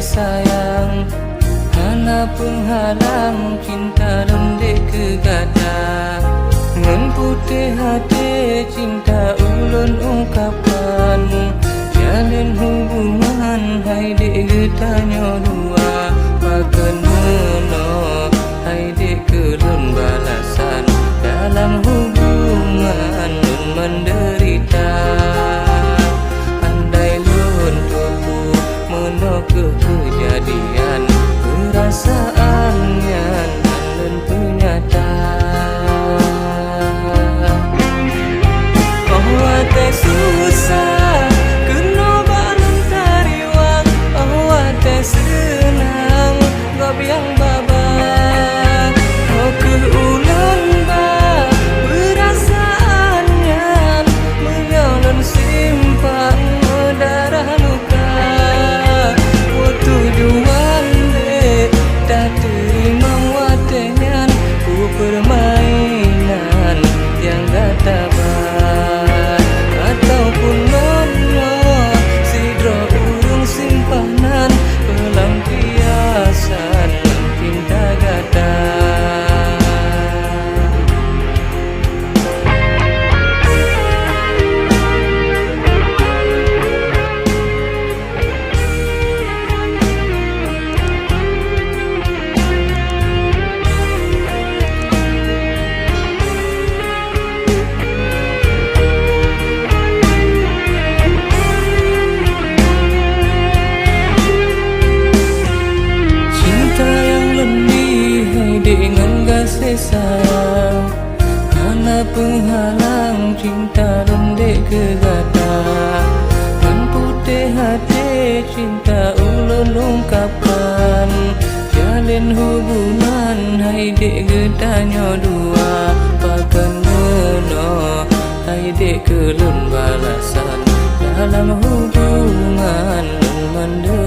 sayang, hana penghalang cinta lendek ke gada. Ngan putih hati cinta ulun ungkapan, jalin hubungan hai dek getanya dua. Paken meno hai dek kelun balasan, dalam hubungan lun menderita. Andai lun tupu meno ke kejadian, perasaannya lun penyata. Awate susah kena balon tariwang, awate senang gak biang babak. Oh keulang ba perasaannya, menyalon simpan darah luka. Oh tujuan dek tak terima watengan, ku permainan yang gak tabat. Ataupun nono sidro urung simpanan, pelampiasan cinta gada. Dengan kasih sayang, hana penghalang cinta lendek ke gada. Kan putih hati cinta ulun ungkapan, jalin hubungan hai dek getanya dua. Pakan meno hai dek kelun balasan, dalam hubungan lun menderita.